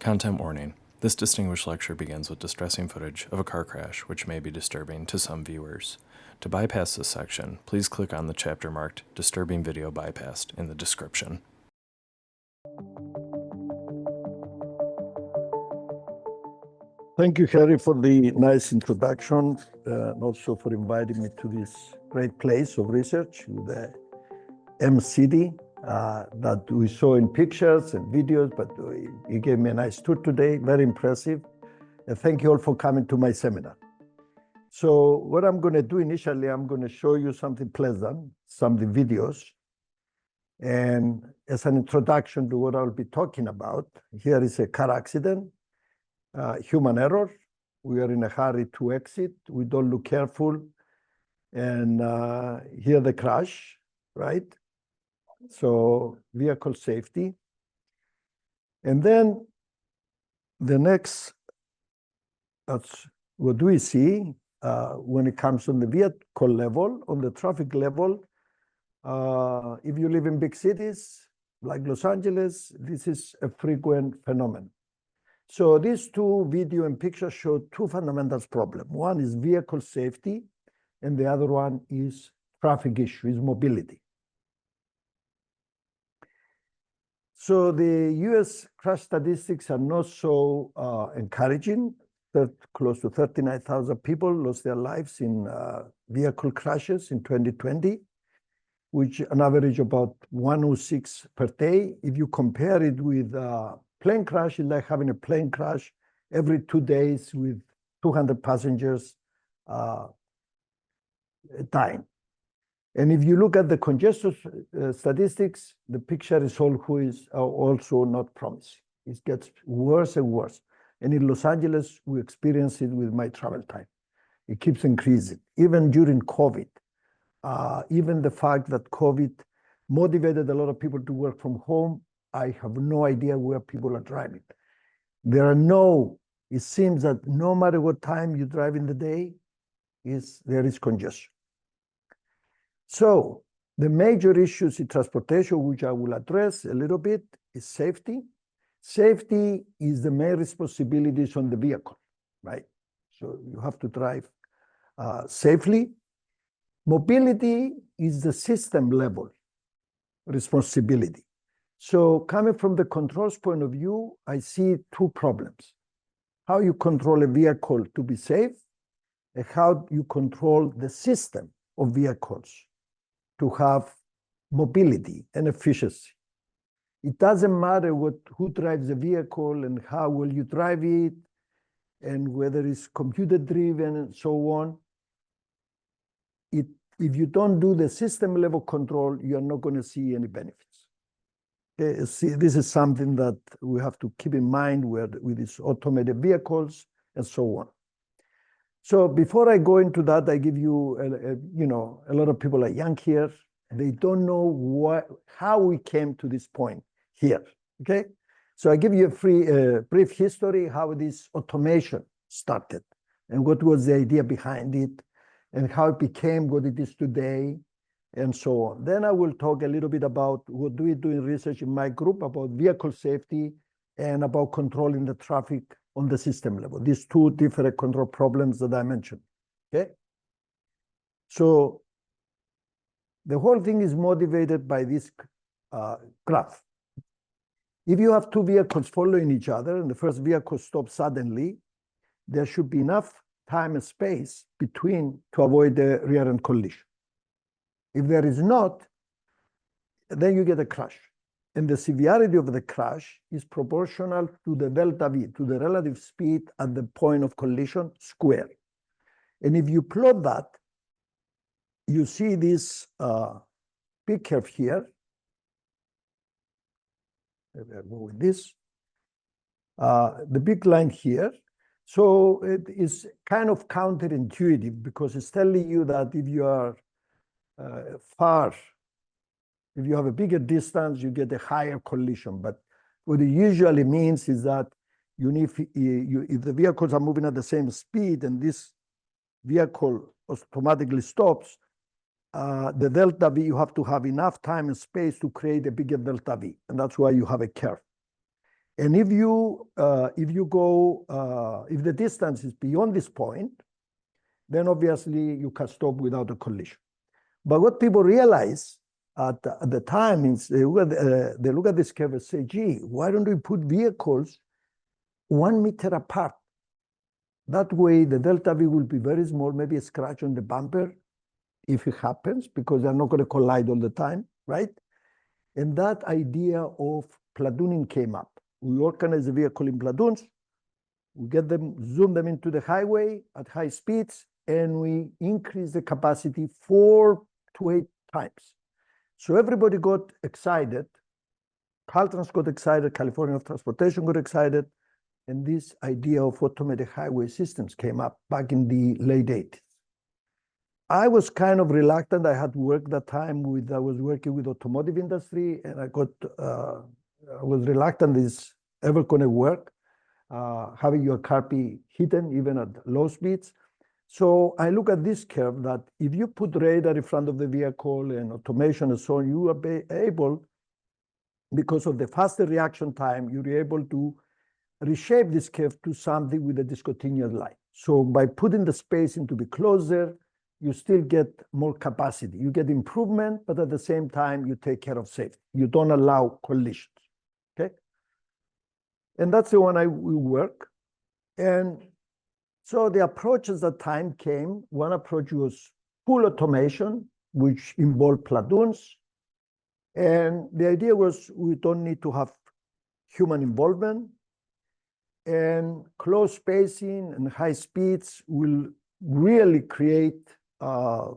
Content warning. This distinguished lecture begins with distressing footage of a car crash, which may be disturbing to some viewers. To bypass this section, please click on the chapter marked Disturbing Video Bypassed in the description. Thank you, Harry, for the nice introduction, and also for inviting me to this great place of research with the M-City that we saw in pictures and videos, but you gave me a nice tour today, very impressive. And thank you all for coming to my seminar. So what I'm going to do initially, I'm going to show you something pleasant, some of the videos. And as an introduction to what I'll be talking about, here is a car accident. Human error. We are in a hurry to exit. We don't look careful. And here the crash, right? So vehicle safety. And then the next, that's what do we see when it comes on the vehicle level, on the traffic level. If you live in big cities like Los Angeles, this is a frequent phenomenon. So these two video and pictures show two fundamental problems. One is vehicle safety, and the other one is traffic issue, is mobility. So the US crash statistics are not so encouraging. Close to 39,000 people lost their lives in vehicle crashes in 2020, which an average about 106 per day. If you compare it with plane crash, is like having a plane crash every 2 days with 200 passengers dying. And if you look at the congestion statistics, the picture is also not promising. It gets worse and worse. And in Los Angeles, we experience it with my travel time. It keeps increasing, even during COVID. Even the fact that COVID motivated a lot of people to work from home, I have no idea where people are driving. It seems that no matter what time you drive in the day, there is congestion. So the major issues in transportation, which I will address a little bit, is safety. Safety is the main responsibilities on the vehicle, right? So you have to drive safely. Mobility is the system level responsibility. So coming from the controls point of view, I see two problems. How you control a vehicle to be safe, and how you control the system of vehicles to have mobility and efficiency. It doesn't matter who drives the vehicle and how well you drive it, and whether it's computer driven and so on. If you don't do the system level control, you're not going to see any benefits. Okay, see, this is something that we have to keep in mind with these automated vehicles and so on. So before I go into that, I give you, a lot of people are young here. They don't know how we came to this point here, okay? So I give you a brief history, how this automation started and what was the idea behind it and how it became what it is today and so on. Then I will talk a little bit about what do we do in research in my group about vehicle safety and about controlling the traffic on the system level. These two different control problems that I mentioned, okay? So the whole thing is motivated by this graph. If you have two vehicles following each other and the first vehicle stops suddenly, there should be enough time and space between to avoid the rear-end collision. If there is not, then you get a crash. And the severity of the crash is proportional to the delta V, to the relative speed at the point of collision squared. And if you plot that, you see this big curve here. Maybe I'll go with this. The big line here. So it is kind of counterintuitive because it's telling you that if you are if you have a bigger distance, you get a higher collision. But what it usually means is that if the vehicles are moving at the same speed and this vehicle automatically stops, the delta V, you have to have enough time and space to create a bigger delta V. And that's why you have a curve. And if you go, if the distance is beyond this point, then obviously you can stop without a collision. But what people realize at the time is they look at this curve and say, gee, why don't we put vehicles 1 meter apart? That way the delta V will be very small, maybe a scratch on the bumper if it happens, because they're not going to collide all the time, right? And that idea of platooning came up. We organize the vehicle in platoons, we get them, zoom them into the highway at high speeds, and we increase the capacity 4 to 8 times. So everybody got excited. Caltrans got excited, California of Transportation got excited, and this idea of automated highway systems came up back in the late 80s. I was kind of reluctant. I had worked that time I was working with automotive industry, and I was reluctant this ever going to work, having your car be hidden even at low speeds. So I look at this curve that if you put radar in front of the vehicle and automation and so on, you are able, because of the faster reaction time, you're able to reshape this curve to something with a discontinuous line. So by putting the spacing to be closer, you still get more capacity. You get improvement, but at the same time, you take care of safety. You don't allow collisions, okay? And that's the one we work. And so the approach as the time came, one approach was full automation, which involved platoons. And the idea was we don't need to have human involvement, and close spacing and high speeds will really create a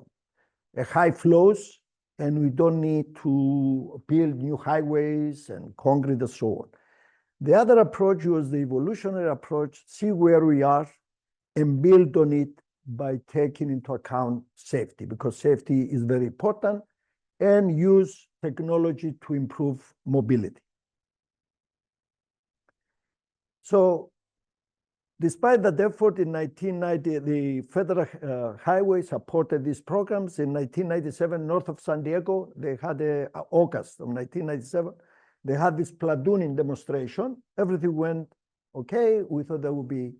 high flows, and we don't need to build new highways and concrete and so on. The other approach was the evolutionary approach, see where we are and build on it by taking into account safety, because safety is very important, and use technology to improve mobility. So despite that effort in 1990, the federal highway supported these programs. In 1997, north of San Diego, they had August of 1997, they had this platooning demonstration. Everything went okay. We thought there would be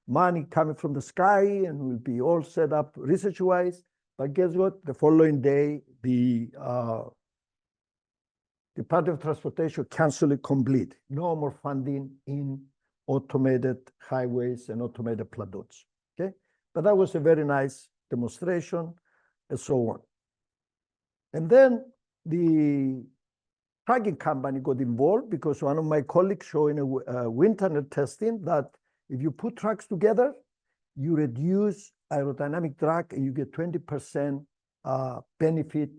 money coming from the sky and we'll be all set up research-wise. But guess what? The following day, the Department of Transportation canceled it complete. No more funding in automated highways and automated platoons, okay? But that was a very nice demonstration and so on. And then the trucking company got involved because one of my colleagues showing a wind tunnel testing that if you put trucks together, you reduce aerodynamic drag and you get 20% benefit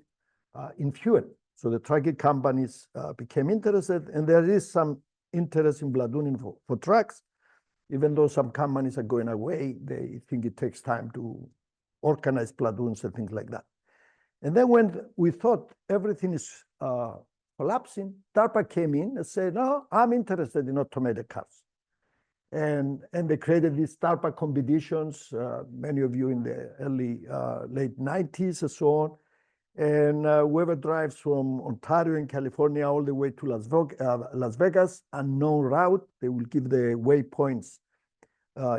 in fuel. So the trucking companies became interested, and there is some interest in platooning for trucks, even though some companies are going away. They think it takes time to organize platoons and things like that. And then when we thought everything is collapsing, DARPA came in and said, no, I'm interested in automated cars. And they created these DARPA competitions, many of you in the late 90s and so on. And whoever drives from Ontario and California all the way to Las Vegas, unknown route, they will give the waypoints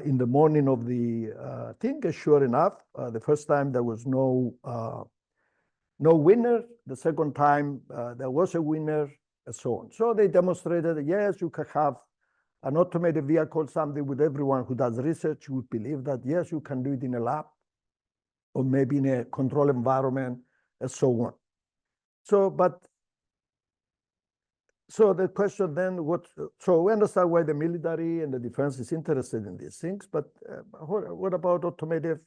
in the morning of the thing. And sure enough, the first time there was no winner. The second time there was a winner, and so on. So they demonstrated that yes, you can have an automated vehicle, something with everyone who does research would believe that yes, you can do it in a lab or maybe in a controlled environment, and so on. So the question then, so we understand why the military and the defense is interested in these things, but what about automated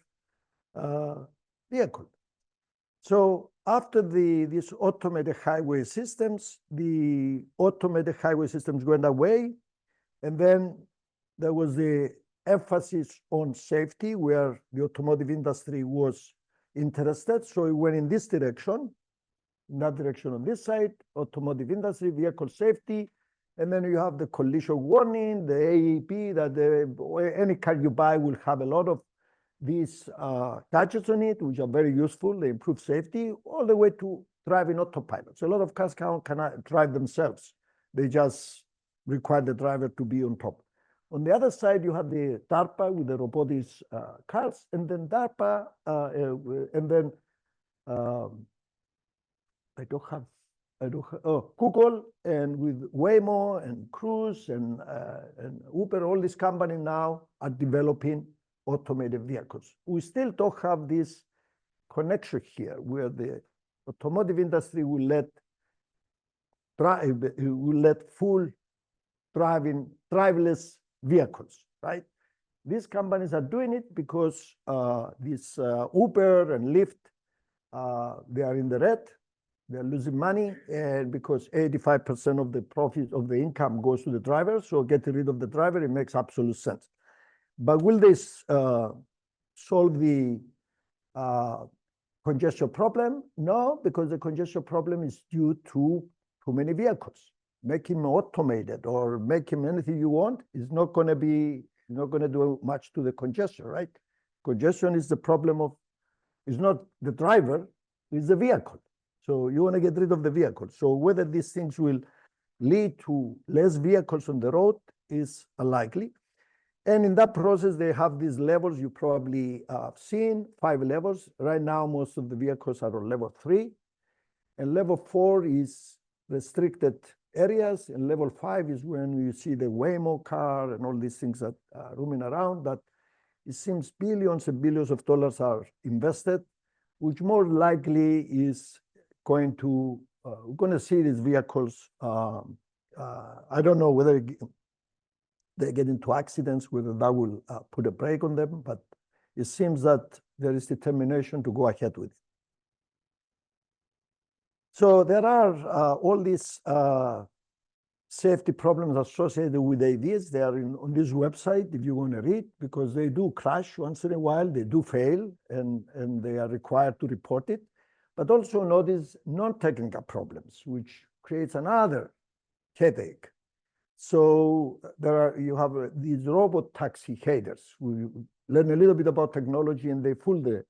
vehicle? So after these automated highway systems, the automated highway systems went away, and then there was the emphasis on safety where the automotive industry was interested. So it went in this direction, in that direction on this side, automotive industry, vehicle safety. And then you have the collision warning, the AEP, that any car you buy will have a lot of these gadgets on it, which are very useful. They improve safety, all the way to driving autopilot. So a lot of cars cannot drive themselves. They just require the driver to be on top. On the other side, you have the DARPA with the robotics cars, and then DARPA, and then Google, and with Waymo and Cruise and Uber, all these companies now are developing automated vehicles. We still don't have this connection here where the automotive industry will let full driverless vehicles, right? These companies are doing it because this Uber and Lyft, they are in the red, they're losing money, and because 85% of the profit of the income goes to the driver, so getting rid of the driver, it makes absolute sense. But will this solve the congestion problem? No, because the congestion problem is due to too many vehicles. Make him automated or make him anything you want is not going to do much to the congestion, right? Congestion is the problem of, it's not the driver, it's the vehicle. So you want to get rid of the vehicle. So whether these things will lead to less vehicles on the road is unlikely. And in that process, they have these levels you probably seen, 5 levels. Right now, most of the vehicles are on level 3. And level 4 is restricted areas. And level 5 is when you see the Waymo car and all these things that are roaming around, that it seems billions and billions of dollars are invested, which more likely is going to, we're going to see these vehicles. I don't know whether they get into accidents, whether that will put a brake on them, but it seems that there is determination to go ahead with it. So there are all these safety problems associated with AVs. They are on this website if you want to read, because they do crash once in a while, they do fail, and they are required to report it. But also notice non-technical problems, which creates another headache. So you have these robot taxi haters who learn a little bit about technology and they fool the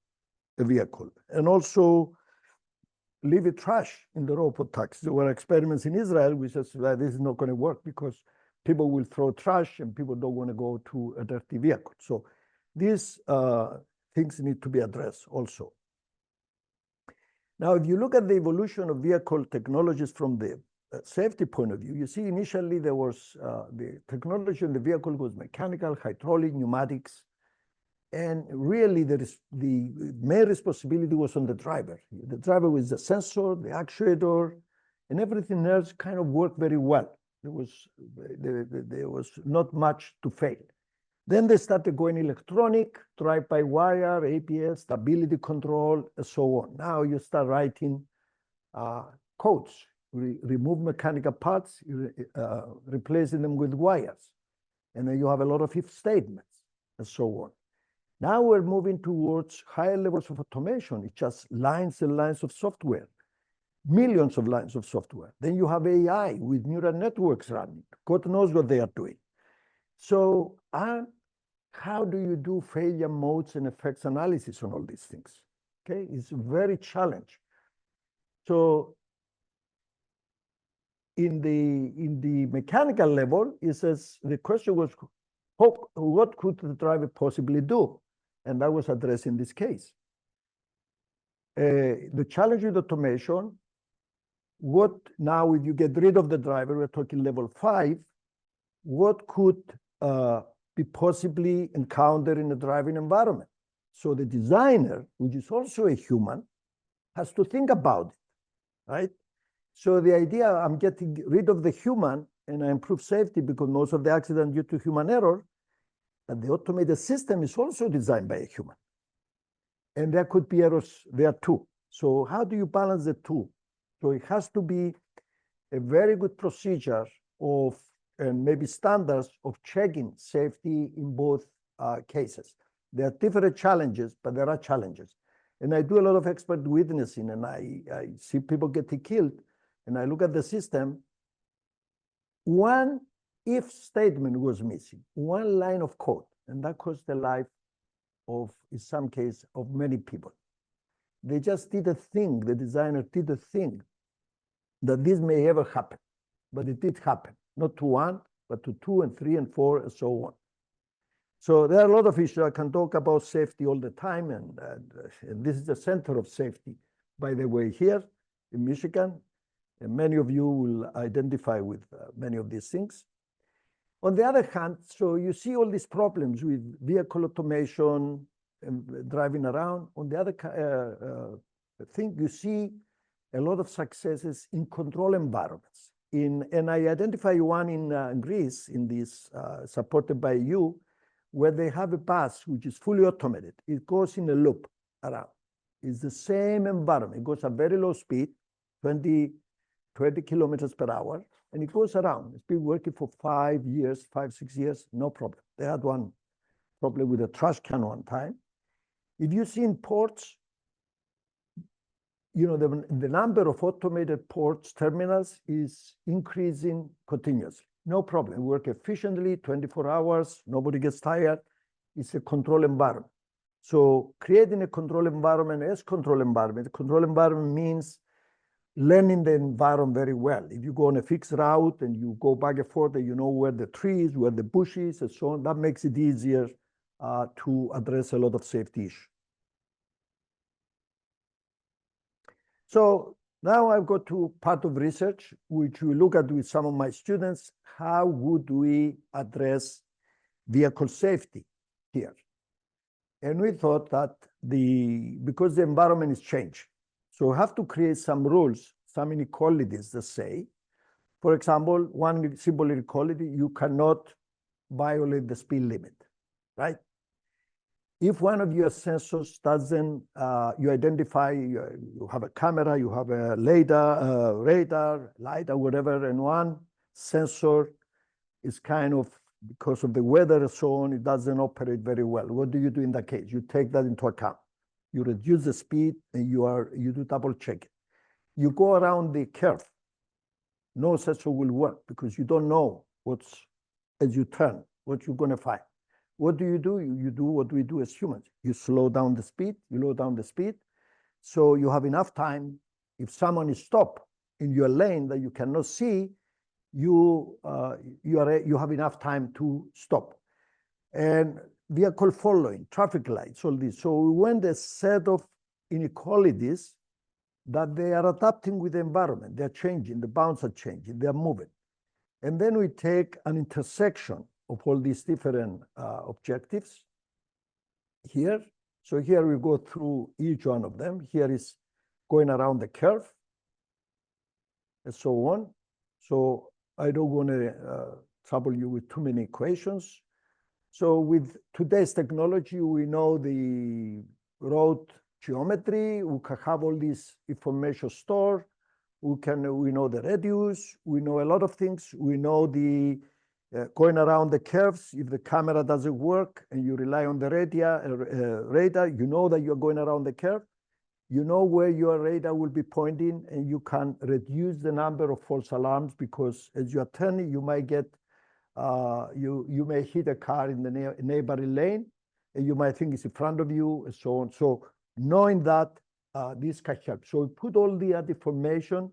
vehicle. And also leave it trash in the robot taxi. There were experiments in Israel which says that this is not going to work because people will throw trash and people don't want to go to a dirty vehicle. So these things need to be addressed also. Now, if you look at the evolution of vehicle technologies from the safety point of view, you see initially there was the technology in the vehicle was mechanical, hydraulic, pneumatics, and really the main responsibility was on the driver. The driver was the sensor, the actuator, and everything else kind of worked very well. There was not much to fail. Then they started going electronic, drive-by-wire, APS, stability control, and so on. Now you start writing codes, remove mechanical parts, replacing them with wires. And then you have a lot of if statements, and so on. Now we're moving towards higher levels of automation. It's just lines and lines of software, millions of lines of software. Then you have AI with neural networks running. God knows what they are doing. So how do you do failure modes and effects analysis on all these things? Okay, it's very challenging. So in the mechanical level, it says the question was, what could the driver possibly do? And that was addressed in this case. The challenge with automation, what now if you get rid of the driver, we're talking level 5, what could be possibly encountered in the driving environment? So the designer, which is also a human, has to think about it, right? So the idea, I'm getting rid of the human and I improve safety because most of the accidents due to human error, and the automated system is also designed by a human. And there could be errors there too. So how do you balance the two? So it has to be a very good procedure of, and maybe standards of checking safety in both cases. There are different challenges, but there are challenges. And I do a lot of expert witnessing and I see people getting killed and I look at the system. One if statement was missing, one line of code, and that cost the life of, in some case, of many people. They just did a thing, the designer did a thing that this may ever happen, but it did happen, not to one, but to 2 and 3 and 4 and so on. So there are a lot of issues. I can talk about safety all the time, and this is the center of safety, by the way, here in Michigan. And many of you will identify with many of these things. On the other hand, so you see all these problems with vehicle automation and driving around. On the other thing, you see a lot of successes in control environments. And I identify one in Greece, in this supported by you, where they have a bus which is fully automated. It goes in a loop around. It's the same environment. It goes at very low speed, 20 kilometers per hour, and it goes around. It's been working for 5 years, 5, 6 years, no problem. They had one problem with a trash can one time. If you see in ports, you know, the number of automated ports terminals is increasing continuously. No problem. Work efficiently, 24 hours, nobody gets tired. It's a control environment. So creating a control environment as control environment means learning the environment very well. If you go on a fixed route and you go back and forth and you know where the trees, where the bushes and so on, that makes it easier to address a lot of safety issues. So now I've got to part of research, which we look at with some of my students. How would we address vehicle safety here? And we thought that because the environment is changed, so we have to create some rules, some inequalities that say, for example, one simple inequality, you cannot violate the speed limit, right? If one of your sensors doesn't, you identify, you have a camera, you have a radar, LiDAR, whatever, and one sensor is kind of, because of the weather and so on, it doesn't operate very well. What do you do in that case? You take that into account. You reduce the speed and you do double check it. You go around the curve. No sensor will work because you don't know as you turn, what you're going to find. What do? You do what we do as humans. You slow down the speed, you lower down the speed. So you have enough time. If someone is stopped in your lane that you cannot see, you have enough time to stop. And vehicle following, traffic lights, all this. So we went a set of inequalities that they are adapting with the environment. They're changing, the bounds are changing, they're moving. And then we take an intersection of all these different objectives here. So here we go through each one of them. Here is going around the curve and so on. So I don't want to trouble you with too many equations. So with today's technology, we know the road geometry, we can have all this information stored. We know the radius, we know a lot of things. We know the going around the curves. If the camera doesn't work and you rely on the radar, you know that you're going around the curve. You know where your radar will be pointing, and you can reduce the number of false alarms, because as you are turning, you might get, you may hit a car in the neighboring lane, and you might think it's in front of you, and so on. So knowing that, this can help. So we put all the information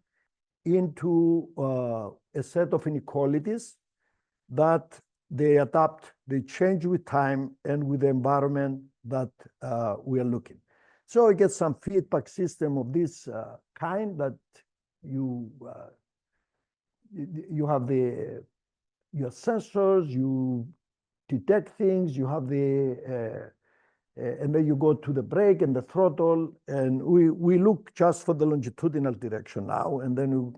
into a set of inequalities that they adapt, they change with time and with the environment that we are looking. So I get some feedback system of this kind, that you have your sensors, you detect things, you have and then you go to the brake and the throttle, and we look just for the longitudinal direction now, and then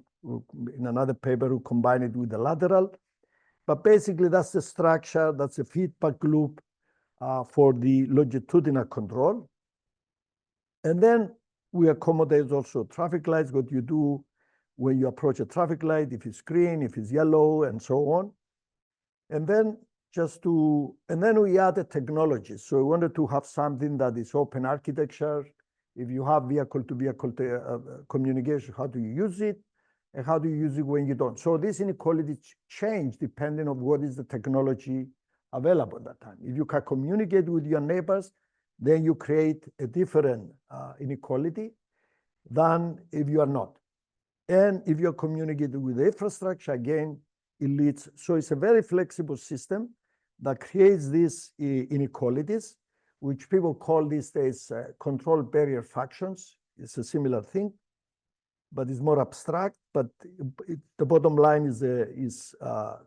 in another paper we combine it with the lateral. But basically that's the structure, that's the feedback loop for the longitudinal control. And then we accommodate also traffic lights, what you do when you approach a traffic light, if it's green, if it's yellow, and so on. And then we add the technology. So we wanted to have something that is open architecture. If you have vehicle-to-vehicle communication, how do you use it? And how do you use it when you don't? So these inequalities change depending on what is the technology available at that time. If you can communicate with your neighbors, then you create a different inequality than if you are not. And if you're communicating with the infrastructure, again, it leads. So it's a very flexible system that creates these inequalities, which people call these days control barrier functions. It's a similar thing, but it's more abstract. But the bottom line is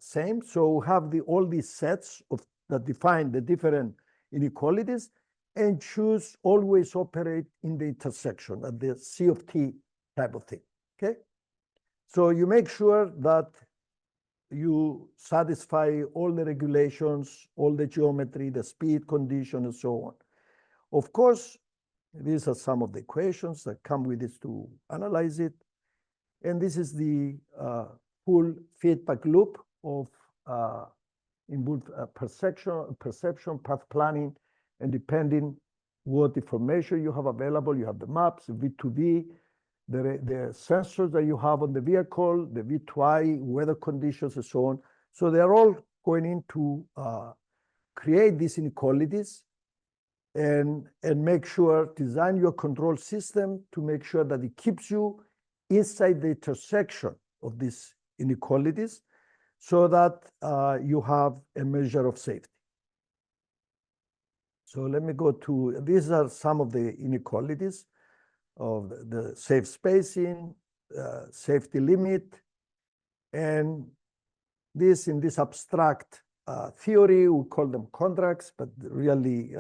same. So we have all these sets that define the different inequalities, and choose always operate in the intersection at the C of T type of thing. Okay, so you make sure that you satisfy all the regulations, all the geometry, the speed condition, and so on. Of course, these are some of the equations that come with this to analyze it. And this is the full feedback loop of involved perception, path planning, and depending what information you have available, you have the maps, V2V, the sensors that you have on the vehicle, the V2I, weather conditions, and so on. So they're all going in to create these inequalities and make sure, design your control system to make sure that it keeps you inside the intersection of these inequalities so that you have a measure of safety. So let me go to, these are some of the inequalities of the safe spacing, safety limit, and this in this abstract theory, we call them contracts, but really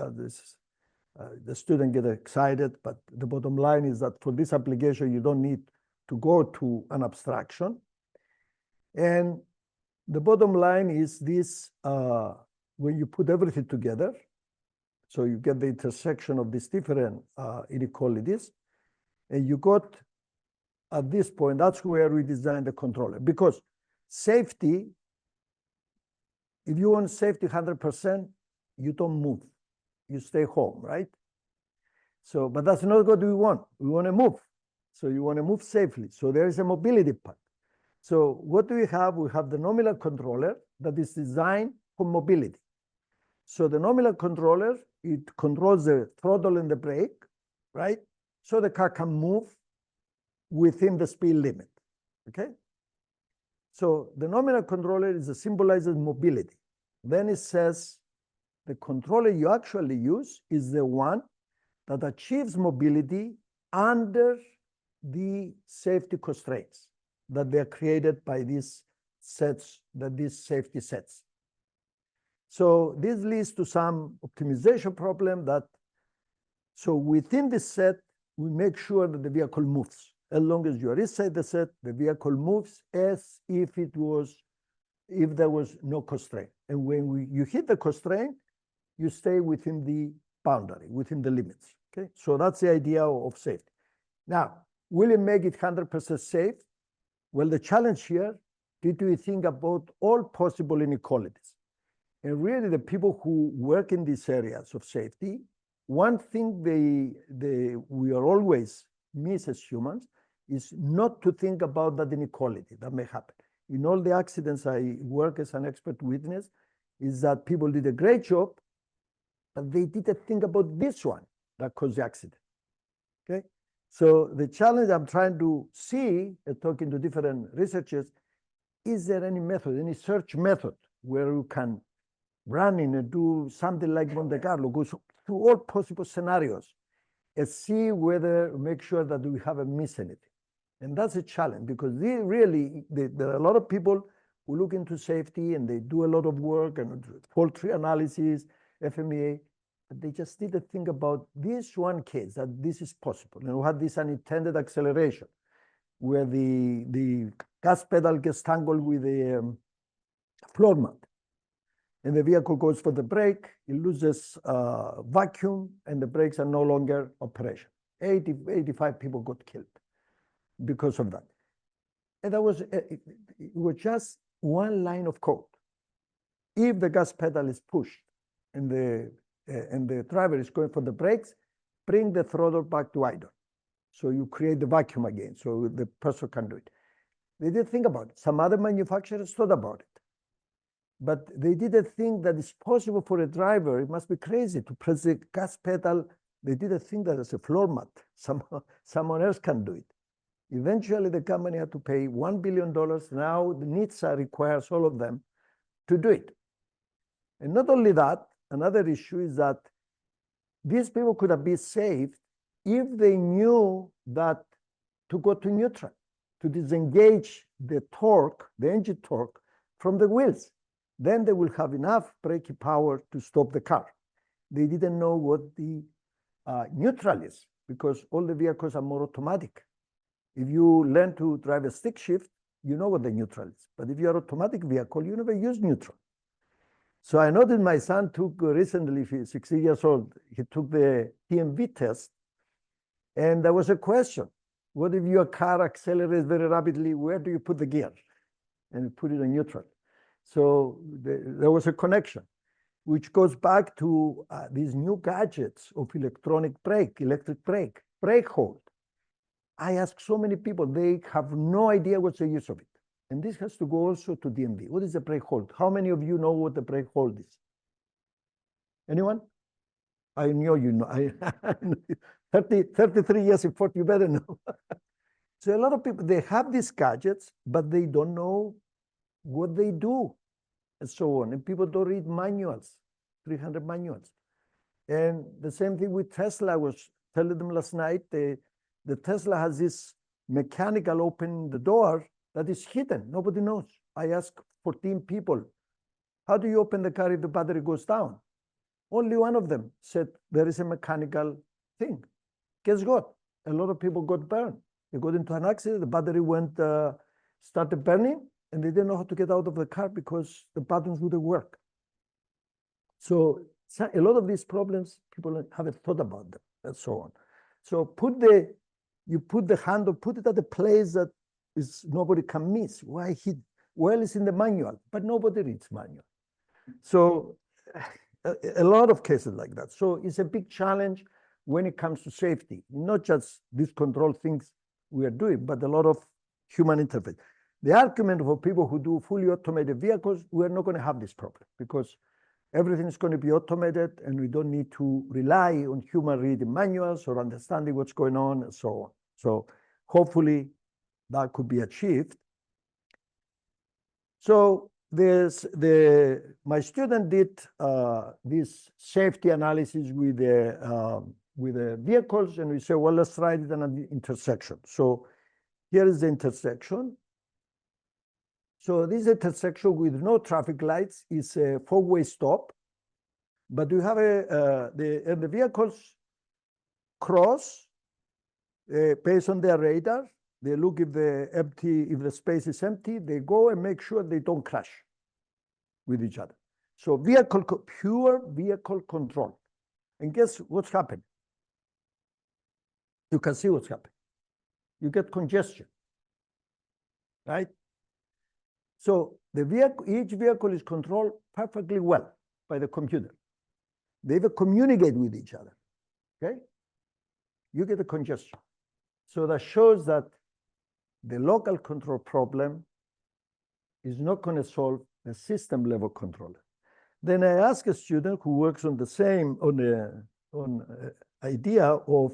the student get excited, but the bottom line is that for this application, you don't need to go to an abstraction. And the bottom line is this, when you put everything together, so you get the intersection of these different inequalities, and you got, at this point, that's where we design the controller. Because safety, if you want safety 100%, you don't move. You stay home, right? So, but that's not what we want. We want to move. So you want to move safely. So there is a mobility part. So what do we have? We have the nominal controller that is designed for mobility. So the nominal controller, it controls the throttle and the brake, right? So the car can move within the speed limit, okay? So the nominal controller symbolizes mobility. Then it says the controller you actually use is the one that achieves mobility under the safety constraints that they are created by these sets, these safety sets. So this leads to some optimization problem that, so within this set, we make sure that the vehicle moves. As long as you are inside the set, the vehicle moves as if there was no constraint. And when you hit the constraint, you stay within the boundary, within the limits, okay? So that's the idea of safety. Now, will it make it 100% safe? Well, the challenge here, did we think about all possible inequalities? And really the people who work in these areas of safety, one thing we are always miss as humans is not to think about that inequality that may happen. In all the accidents I work as an expert witness, is that people did a great job, but they didn't think about this one that caused the accident, okay? So the challenge I'm trying to see, talking to different researchers, is there any method, any search method where you can run in and do something like Monte Carlo, go through all possible scenarios and see whether, make sure that we haven't missed anything. And that's a challenge because there are a lot of people who look into safety and they do a lot of work and fault tree analysis, FMEA, but they just didn't think about this one case, that this is possible. And we had this unintended acceleration where the gas pedal gets tangled with the floor mat. And the vehicle goes for the brake, it loses vacuum, and the brakes are no longer operational. 85 people got killed because of that. And that was, it was just one line of code. If the gas pedal is pushed and the driver is going for the brakes, bring the throttle back to idle. So you create the vacuum again, so the person can do it. They didn't think about it. Some other manufacturers thought about it. But they didn't think that it's possible for a driver. It must be crazy to press the gas pedal. They didn't think that as a floor mat. Someone else can do it. Eventually, the company had to pay $1 billion. Now the NHTSA requires all of them to do it. And not only that, another issue is that these people could have been saved if they knew that to go to neutral, to disengage the torque, the engine torque, from the wheels. Then they will have enough braking power to stop the car. They didn't know what the neutral is, because all the vehicles are more automatic. If you learn to drive a stick shift, you know what the neutral is. But if you're an automatic vehicle, you never use neutral. So I know that my son took recently, he's 60 years old, he took the TMV test, and there was a question. What if your car accelerates very rapidly? Where do you put the gear? And you put it in neutral. So there was a connection, which goes back to these new gadgets of electronic brake, electric brake, brake hold. I ask so many people, they have no idea what's the use of it. And this has to go also to DMV. What is the brake hold? How many of you know what the brake hold is? Anyone? I know you know. 33 years in Fort, you better know. So a lot of people, they have these gadgets, but they don't know what they do and so on. And people don't read manuals, 300 manuals. And the same thing with Tesla. I was telling them last night, the Tesla has this mechanical open the door that is hidden. Nobody knows. I asked 14 people, how do you open the car if the battery goes down? Only one of them said there is a mechanical thing. Guess what? A lot of people got burned. They got into an accident, the battery started burning, and they didn't know how to get out of the car because the buttons wouldn't work. So a lot of these problems, people haven't thought about them and so on. So you put the handle, put it at a place that nobody can miss. Why well, it's in the manual, but nobody reads manual. So a lot of cases like that. So it's a big challenge when it comes to safety, not just these control things we are doing, but a lot of human interface. The argument for people who do fully automated vehicles, we're not going to have this problem because everything is going to be automated and we don't need to rely on human reading manuals or understanding what's going on and so on. So hopefully that could be achieved. So my student did this safety analysis with the vehicles, and we say, well, let's try it at an intersection. So here is the intersection. So this intersection with no traffic lights is a four-way stop, but you have the vehicles cross based on their radar. They look if the space is empty, they go and make sure they don't crash with each other. So pure vehicle control. And guess what's happening? You can see what's happening. You get congestion, right? So each vehicle is controlled perfectly well by the computer. They even communicate with each other, okay? You get a congestion. So that shows that the local control problem is not going to solve the system level controller. Then I ask a student who works on the same, idea of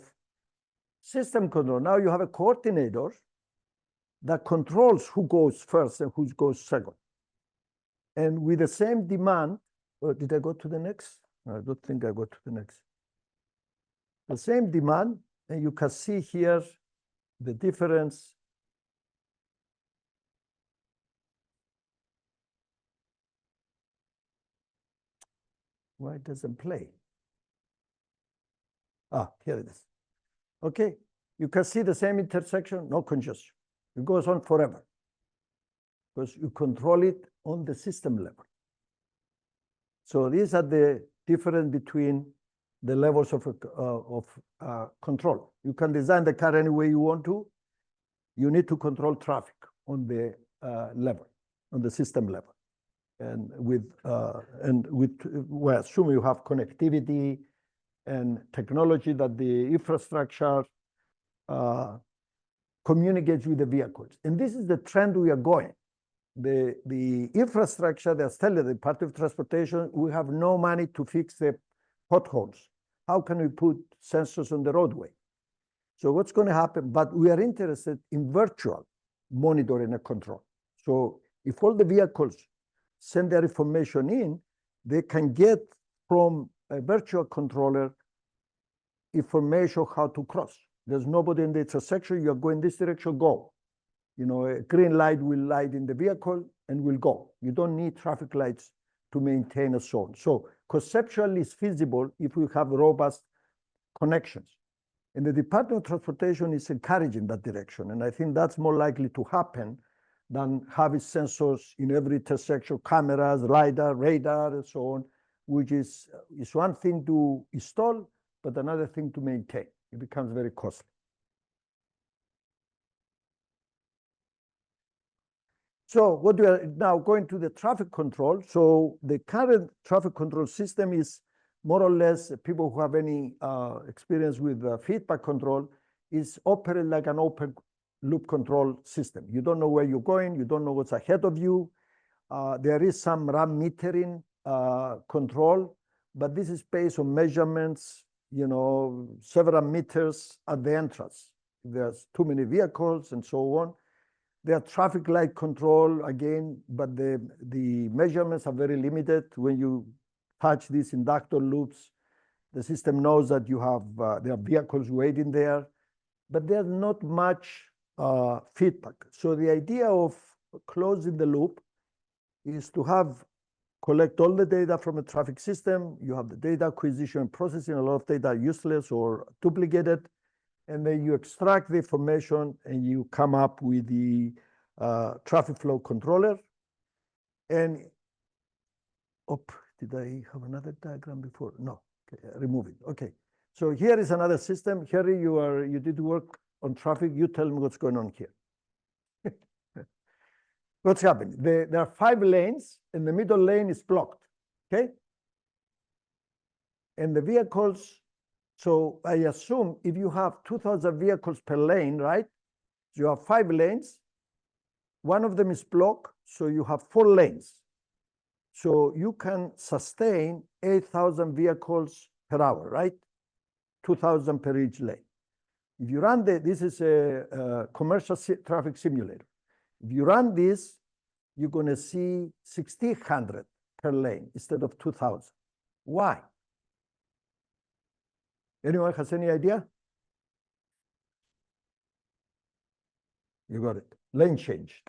system control. Now you have a coordinator that controls who goes first and who goes second. And with the same demand, did I go to the next? I don't think I go to the next. The same demand, and you can see here the difference. Why it doesn't play? Here it is. Okay, you can see the same intersection, no congestion. It goes on forever because you control it on the system level. So these are the difference between the levels of control. You can design the car any way you want to. You need to control traffic on the level, on the system level. And we assume you have connectivity and technology that the infrastructure communicates with the vehicles. And this is the trend we are going. The infrastructure, that's telling the Department of Transportation, we have no money to fix the potholes. How can we put sensors on the roadway? So what's going to happen? But we are interested in virtual monitoring and control. So if all the vehicles send their information in, they can get from a virtual controller information how to cross. There's nobody in the intersection. You're going this direction, go. You know, a green light will light in the vehicle and will go. You don't need traffic lights to maintain a zone. So conceptually, it's feasible if we have robust connections. And the Department of Transportation is encouraging that direction. And I think that's more likely to happen than having sensors in every intersection, cameras, LiDAR, radar, and so on, which is one thing to install, but another thing to maintain. It becomes very costly. So what we are now going to the traffic control. So the current traffic control system is more or less, people who have any experience with feedback control, is operate like an open loop control system. You don't know where you're going. You don't know what's ahead of you. There is some RAM metering control, but this is based on measurements, you know, several meters at the entrance. There's too many vehicles and so on. There are traffic light control again, but the measurements are very limited. When you touch these inductor loops, the system knows that you have there are vehicles waiting there, but there's not much feedback. So the idea of closing the loop is to collect all the data from a traffic system. You have the data acquisition and processing. A lot of data are useless or duplicated. And then you extract the information and you come up with the traffic flow controller. And, did I have another diagram before? No, okay, remove it. Okay, so here is another system. Harry, you did work on traffic. You tell me what's going on here. What's happening? There are 5 lanes, and the middle lane is blocked, okay? And the vehicles, so I assume if you have 2,000 vehicles per lane, right? So you have 5 lanes. One of them is blocked, so you have 4 lanes. So you can sustain 8,000 vehicles per hour, right? 2,000 per each lane. If you run this is a commercial traffic simulator. If you run this, you're going to see 1,600 per lane instead of 2,000. Why? Anyone has any idea? You got it. Lane change.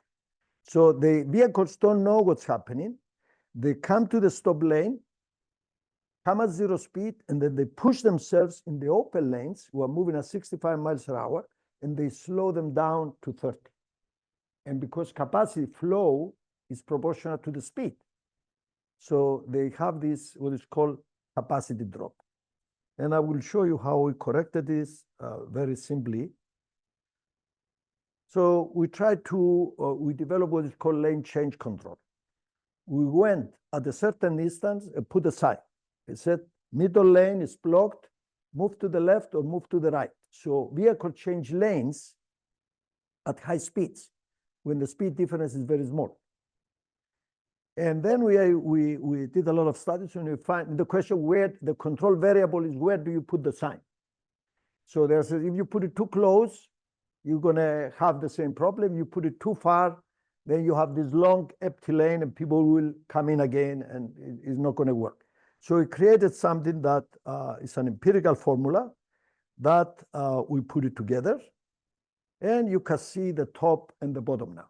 So the vehicles don't know what's happening. They come to the stop lane, come at 0 speed, and then they push themselves in the open lanes who are moving at 65 miles per hour, and they slow them down to 30. And because capacity flow is proportional to the speed, so they have this, what is called capacity drop. And I will show you how we corrected this very simply. So we tried to, we developed what is called lane change control. We went at a certain distance and put a sign. It said, middle lane is blocked, move to the left or move to the right. So vehicle change lanes at high speeds when the speed difference is very small. And then we did a lot of studies, and we find the question where the control variable is, where do you put the sign? So there's if you put it too close, you're going to have the same problem. You put it too far, then you have this long empty lane and people will come in again and it's not going to work. So we created something that is an empirical formula that we put it together. And you can see the top and the bottom now.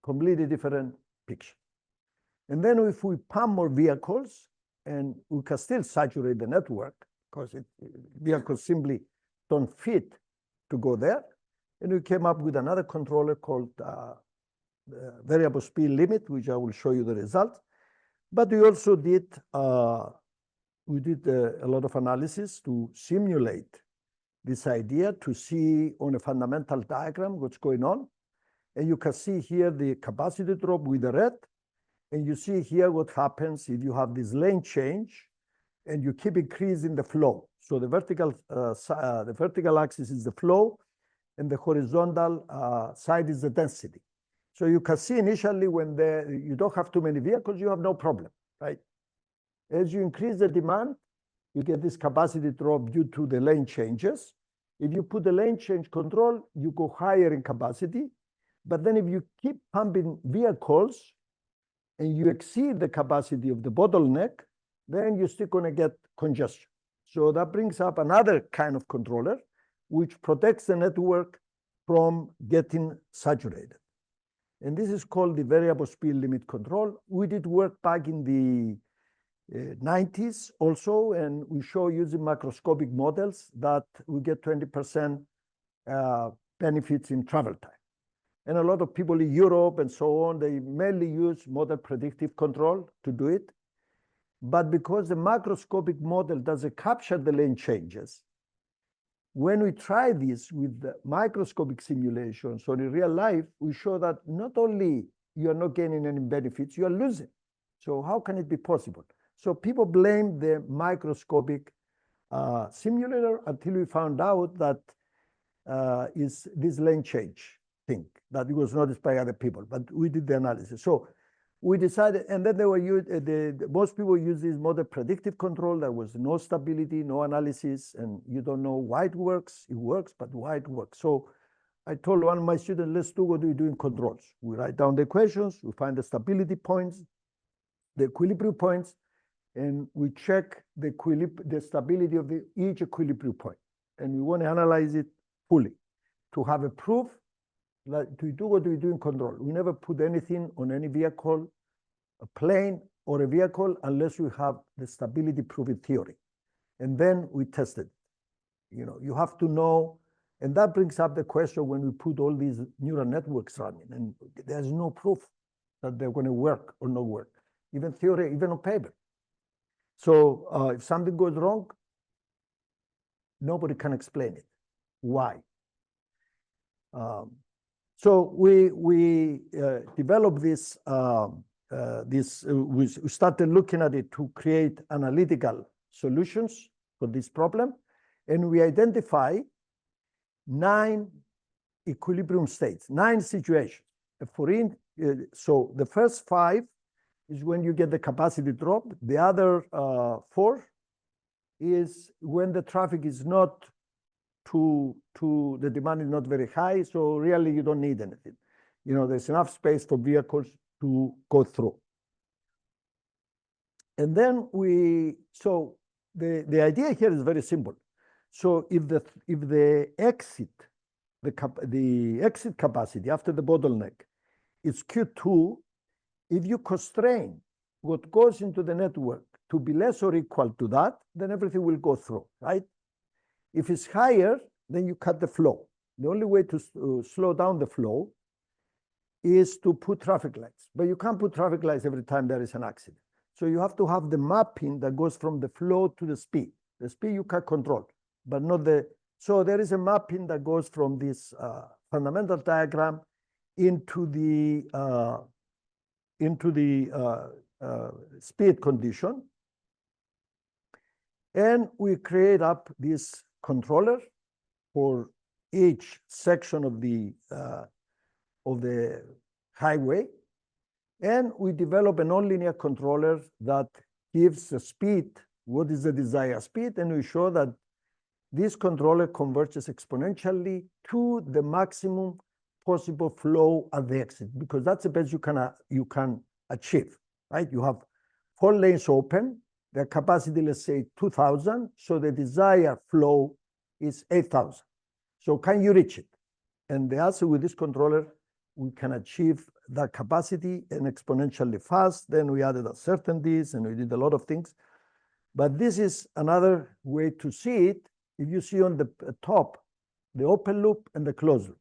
Completely different picture. And then if we pump more vehicles, and we can still saturate the network because vehicles simply don't fit to go there. And we came up with another controller called variable speed limit, which I will show you the result. But we also did, a lot of analysis to simulate this idea to see on a fundamental diagram what's going on. And you can see here the capacity drop with the red. And you see here what happens if you have this lane change and you keep increasing the flow. So the vertical axis is the flow and the horizontal side is the density. So you can see initially when you don't have too many vehicles, you have no problem, right? As you increase the demand, you get this capacity drop due to the lane changes. If you put the lane change control, you go higher in capacity. But then if you keep pumping vehicles and you exceed the capacity of the bottleneck, then you're still going to get congestion. So that brings up another kind of controller, which protects the network from getting saturated. And this is called the variable speed limit control. We did work back in the 90s also, and we show using macroscopic models that we get 20% benefits in travel time. And a lot of people in Europe and so on, they mainly use model predictive control to do it. But because the macroscopic model doesn't capture the lane changes, when we try this with the microscopic simulations or in real life, we show that not only you are not gaining any benefits, you are losing. So how can it be possible? So people blame the microscopic simulator until we found out that is this lane change thing that it was noticed by other people, but we did the analysis. So we decided, and then they were most people use this model predictive control. There was no stability, no analysis, and you don't know why it works, but why it works. So I told one of my students, let's do what we do in controls. We write down the equations, we find the stability points, the equilibrium points, and we check the stability of each equilibrium point. And we want to analyze it fully to have a proof that to do what we do in control. We never put anything on any vehicle, a plane or a vehicle, unless we have the stability proof in theory. And then we tested. You know, you have to know, and that brings up the question when we put all these neural networks running, and there's no proof that they're going to work or not work, even theory, even on paper. So if something goes wrong, nobody can explain it. Why? So we developed this. We started looking at it to create analytical solutions for this problem, and we identify 9 equilibrium states, 9 situations. So the first 5 is when you get the capacity drop. The other 4 is when the traffic is not the demand is not very high, so really you don't need anything. You know, there's enough space for vehicles to go through. And then so the idea here is very simple. So if the exit capacity after the bottleneck is Q2, if you constrain what goes into the network to be less or equal to that, then everything will go through, right? If it's higher, then you cut the flow. The only way to slow down the flow is to put traffic lights. But you can't put traffic lights every time there is an accident. So you have to have the mapping that goes from the flow to the speed. The speed you can control, but not the... So there is a mapping that goes from this fundamental diagram into the speed condition. And we create up this controller for each section of the highway. And we develop a nonlinear controller that gives the speed, what is the desired speed, and we show that this controller converges exponentially to the maximum possible flow at the exit, because that's the best you can achieve, right? You have 4 lanes open, their capacity, let's say 2,000, so the desired flow is 8,000. So can you reach it? And the answer with this controller, we can achieve that capacity and exponentially fast. Then we added uncertainties and we did a lot of things. But this is another way to see it. If you see on the top, the open loop and the closed loop.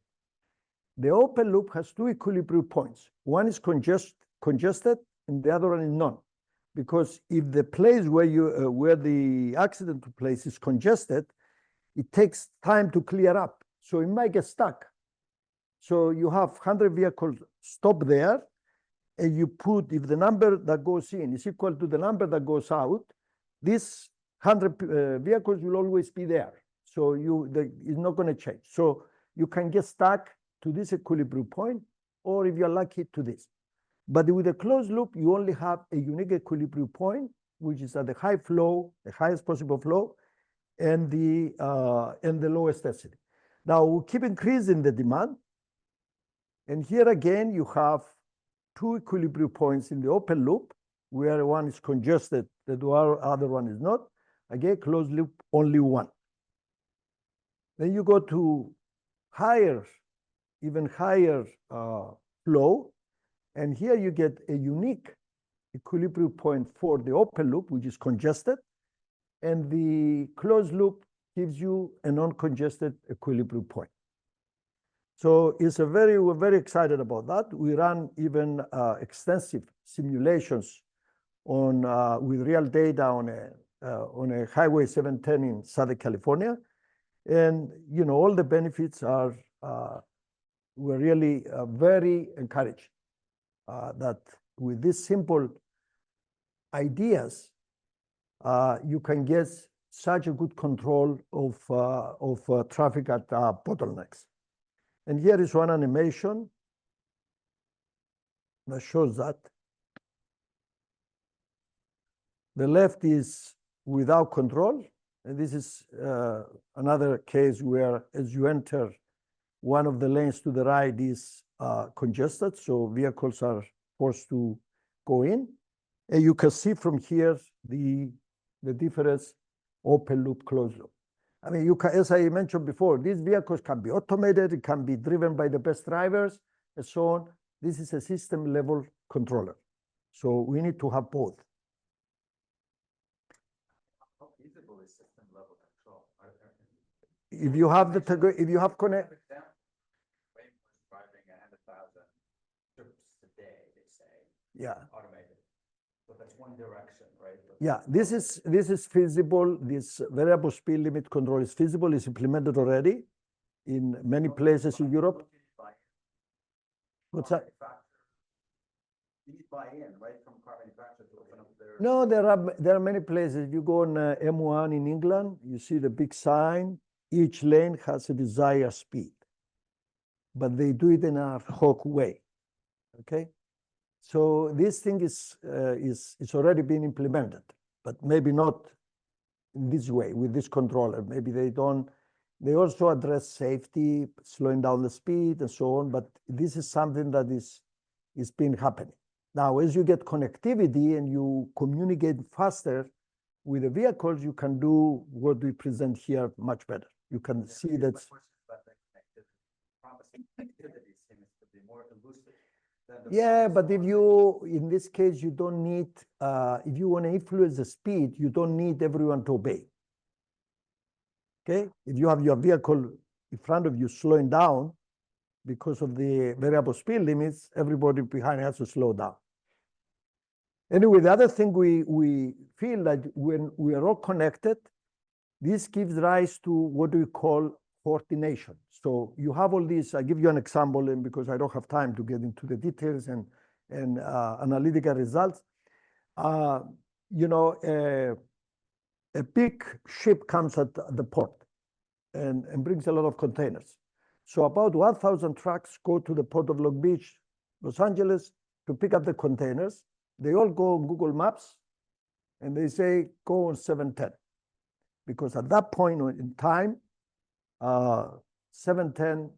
The open loop has 2 equilibrium points. One is congested and the other one is none. Because if the place where the accident took place is congested, it takes time to clear up. So it might get stuck. So you have 100 vehicles stop there, and you put, if the number that goes in is equal to the number that goes out, this 100 vehicles will always be there. So it's not going to change. So you can get stuck to this equilibrium point, or if you're lucky, to this. But with a closed loop, you only have a unique equilibrium point, which is at the high flow, the highest possible flow, and the lowest density. Now we keep increasing the demand. And here again, you have two equilibrium points in the open loop, where one is congested, the other one is not. Again, closed loop, only one. Then you go to higher, even higher flow. And here you get a unique equilibrium point for the open loop, which is congested. And the closed loop gives you a non-congested equilibrium point. So we're very excited about that. We run even extensive simulations with real data on a Highway 710 in Southern California. And, you know, all the benefits are, we're really very encouraged that with these simple ideas, you can get such a good control of traffic at bottlenecks. And here is one animation that shows that. The left is without control. And this is another case where, as you enter, one of the lanes to the right is congested, so vehicles are forced to go in. And you can see from here the difference open loop, closed loop. I mean, as I mentioned before, these vehicles can be automated, it can be driven by the best drivers, and so on. This is a system level controller. So we need to have both. How feasible is system level control? If you have connect. Waymo's driving 100,000 trips a day, they say. Yeah. Automated. So that's one direction, right? Yeah, this is feasible. This variable speed limit control is feasible. It's implemented already in many places in Europe. What's that? You need buy-in, right, from car manufacturers to open up their. No, there are many places. If you go on M1 in England, you see the big sign. Each lane has a desired speed, but they do it in a ad hoc way. Okay. So this thing is already been implemented, but maybe not in this way with this controller. Maybe they don't. They also address safety, slowing down the speed, and so on. But this is something that is been happening now. As you get connectivity and you communicate faster with the vehicles, you can do what we present here much better. You can see that. Promising connectivity seems to be more elusive. Yeah, but if you, in this case, you don't need, if you want to influence the speed, you don't need everyone to obey. Okay? If you have your vehicle in front of you slowing down because of the variable speed limits, everybody behind has to slow down. Anyway, the other thing we feel that when we are all connected, this gives rise to what we call coordination. So you have all these, I give you an example, and because I don't have time to get into the details and analytical results. You know, a big ship comes at the port and brings a lot of containers. So about 1,000 trucks go to the port of Long Beach, Los Angeles, to pick up the containers. They all go on Google Maps and they say, go on 710. Because at that point in time, 710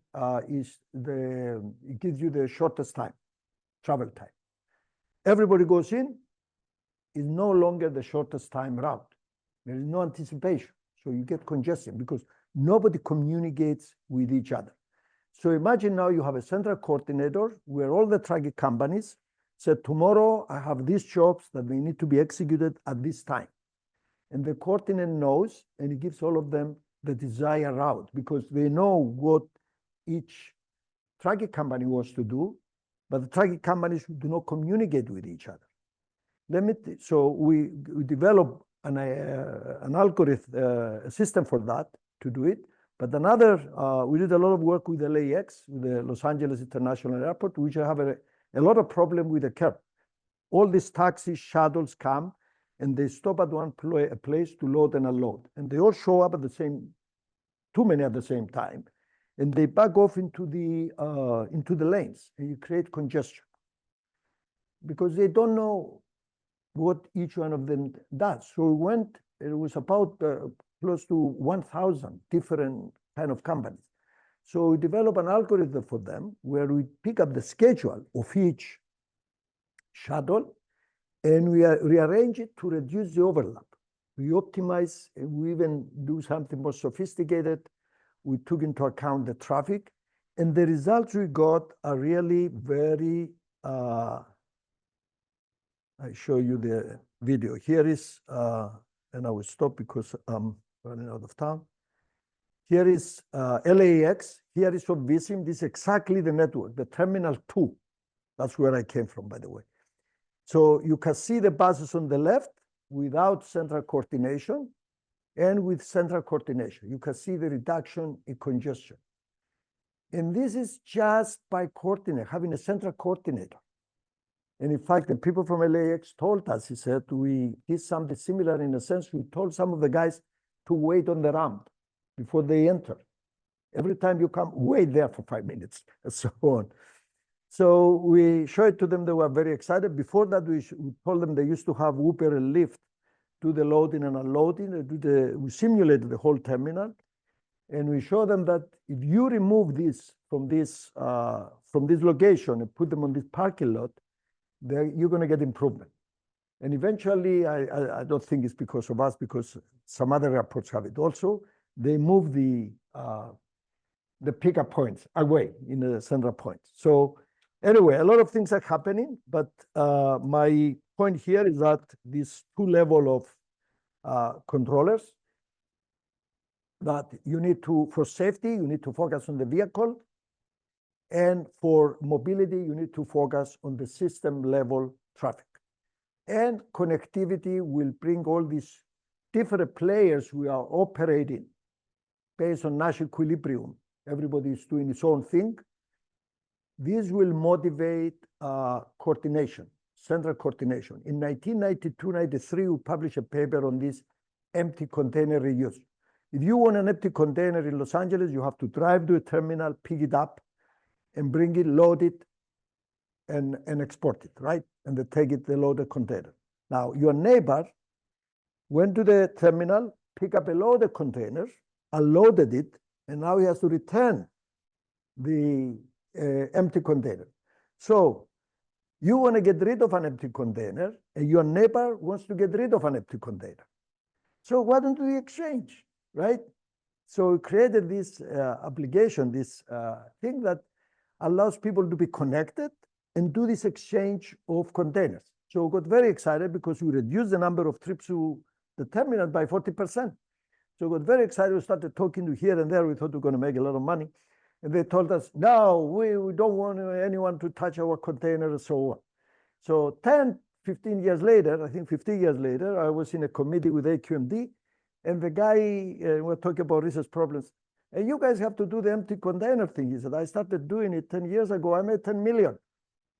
it gives you the shortest time, travel time. Everybody goes in, is no longer the shortest time route. There is no anticipation. So you get congestion because nobody communicates with each other. So imagine now you have a central coordinator where all the trucking companies said, tomorrow I have these jobs that they need to be executed at this time. And the coordinator knows, and he gives all of them the desired route because they know what each trucking company wants to do, but the trucking companies do not communicate with each other. So we develop an algorithm, a system for that to do it. But we did a lot of work with LAX, with the Los Angeles International Airport, which have a lot of problem with the curb. All these taxi shuttles come and they stop at one place to load and unload. And they all show up at the same, too many at the same time. And they back off into the lanes and you create congestion. Because they don't know what each one of them does. So we went it was about close to 1,000 different kind of companies. So we developed an algorithm for them where we pick up the schedule of each shuttle and we rearrange it to reduce the overlap. We optimize, and we even do something more sophisticated. We took into account the traffic, and the results we got are really very, I show you the video. Here is, and I will stop because I'm running out of time. Here is LAX, here is from Visim. This is exactly the network, the Terminal 2. That's where I came from, by the way. So you can see the buses on the left without central coordination and with central coordination. You can see the reduction in congestion. And this is just by having a central coordinator. And in fact, the people from LAX told us, he said, we did something similar in a sense. We told some of the guys to wait on the ramp before they enter. Every time you come, wait there for 5 minutes, and so on. So we showed it to them. They were very excited. Before that, we told them they used to have Uber and Lyft do the loading and unloading. We simulated the whole terminal. And we show them that if you remove this from this location and put them on this parking lot, you're going to get improvement. And eventually, I don't think it's because of us, because some other airports have it also. They move the pickup points away in the central point. So anyway, a lot of things are happening, but my point here is that these two levels of controllers, that you need to, for safety, you need to focus on the vehicle. And for mobility, you need to focus on the system level traffic. And connectivity will bring all these different players we are operating based on national equilibrium. Everybody is doing its own thing. This will motivate coordination, central coordination. In 1992-93, we published a paper on this empty container reuse. If you want an empty container in Los Angeles, you have to drive to a terminal, pick it up, and bring it, load it, and export it, right? And they take it, the loaded container. Now, your neighbor went to the terminal, pick up a loaded container, unloaded it, and now he has to return the empty container. So you want to get rid of an empty container, and your neighbor wants to get rid of an empty container. So why don't we exchange, right? So we created this application, this thing that allows people to be connected and do this exchange of containers. So we got very excited because we reduced the number of trips to the terminal by 40%. So we got very excited. We started talking to here and there. We thought we were going to make a lot of money. And they told us, no, we don't want anyone to touch our container and so on. So 10, 15 years later, I think 15 years later, I was in a committee with AQMD, and the guy, we're talking about research problems. And you guys have to do the empty container thing. He said, I started doing it 10 years ago. I made 10 million.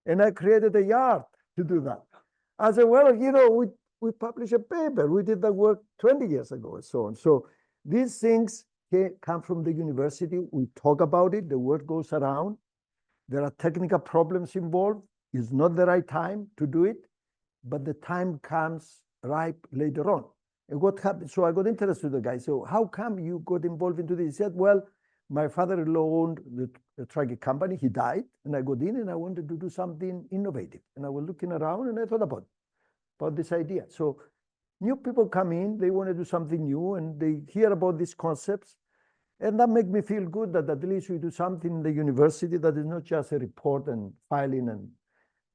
And I created a yard to do that. I said, well, you know, we published a paper. We did that work 20 years ago and so on. So these things come from the university. We talk about it. The word goes around. There are technical problems involved. It's not the right time to do it, but the time comes ripe later on. And what happened? So I got interested in the guy. So how come you got involved into this? He said, well, my father-in-law owned the trucking company. He died, and I got in, and I wanted to do something innovative. And I was looking around, and I thought about this idea. So new people come in, they want to do something new, and they hear about these concepts. And that makes me feel good that at least we do something in the university that is not just a report and filing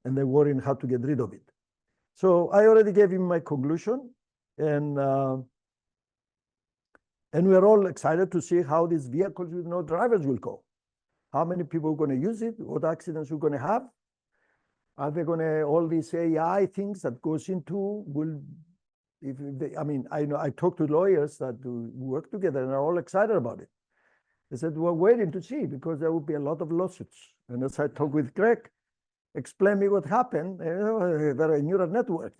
and then worrying how to get rid of it. So I already gave him my conclusion. And we're all excited to see how these vehicles with no drivers will go. How many people are going to use it? What accidents we're going to have? Are they going to, all these AI things that goes into, I mean, I know I talked to lawyers that do work together and are all excited about it. They said, we're waiting to see because there will be a lot of lawsuits. And as I talked with Greg, explain me what happened. There are neural network.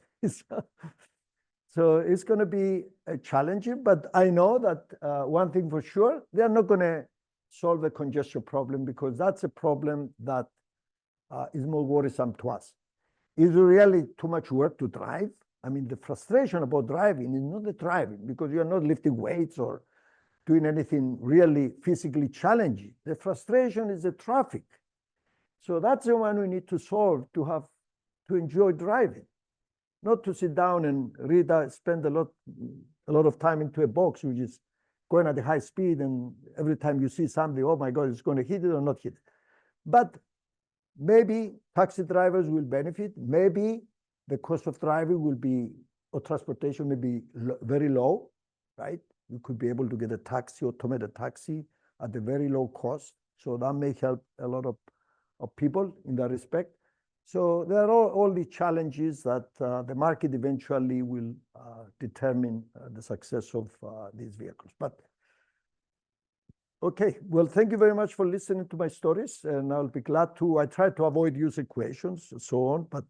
So it's going to be challenging, but I know that one thing for sure, they're not going to solve the congestion problem because that's a problem that is more worrisome to us. Is it really too much work to drive? I mean, the frustration about driving is not the driving, because you're not lifting weights or doing anything really physically challenging. The frustration is the traffic. So that's the one we need to solve to enjoy driving, not to sit down and spend a lot of time into a box, which is going at a high speed, and every time you see something, oh my God, it's going to hit it or not hit it. But maybe taxi drivers will benefit. Maybe the cost of driving will be, or transportation may be very low, right? You could be able to get a taxi, automated taxi at a very low cost. So that may help a lot of people in that respect. So there are all the challenges that the market eventually will determine the success of these vehicles. But okay, well, thank you very much for listening to my stories, and I'll be glad to. I try to avoid using equations and so on, but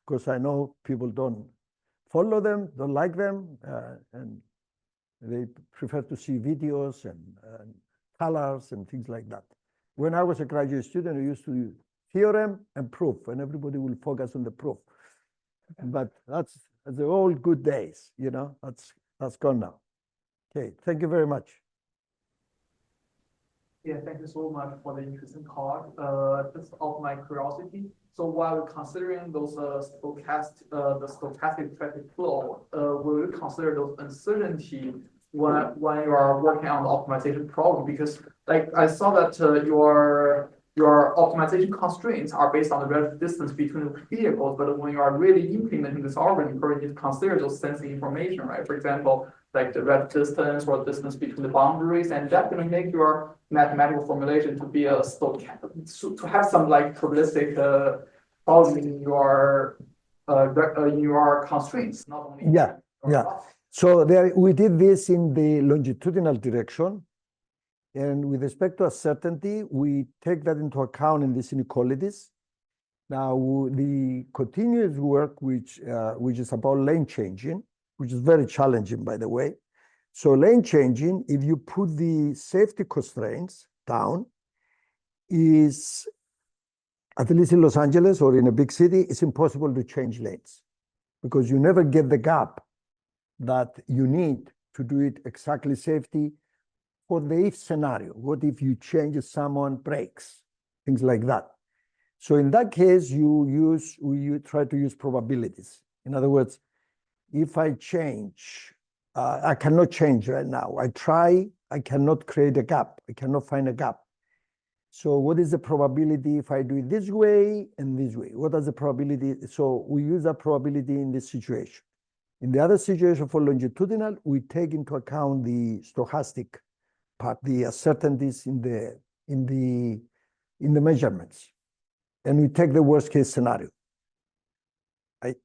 because I know people don't follow them, don't like them, and they prefer to see videos and colors and things like that. When I was a graduate student, I used to use theorem and proof, and everybody will focus on the proof. But that's the old good days, you know, that's gone now. Okay, thank you very much. Yeah, thank you so much for the interesting talk. Just of my curiosity, so while considering those the stochastic traffic flow, will you consider those uncertainty when you are working on the optimization problem? Because like I saw that your optimization constraints are based on the relative distance between the vehicles, but when you are really implementing this algorithm, you need to consider those sensing information, right? For example, like the relative distance or distance between the boundaries, and that's going to make your mathematical formulation to be a to have some like probabilistic problem in your constraints, not only yeah. So we did this in the longitudinal direction. And with respect to uncertainty, we take that into account in these inequalities. Now, the continuous work, which is about lane changing, which is very challenging, by the way. So lane changing, if you put the safety constraints down, is, at least in Los Angeles or in a big city, it's impossible to change lanes because you never get the gap that you need to do it exactly safety. For the if scenario, what if you change someone brakes, things like that. So in that case, you try to use probabilities. In other words, if I change, I cannot change right now. I cannot create a gap. I cannot find a gap. So what is the probability if I do it this way and this way? What is the probability? So we use that probability in this situation. In the other situation for longitudinal, we take into account the stochastic part, the uncertainties in the measurements, and we take the worst case scenario. Right?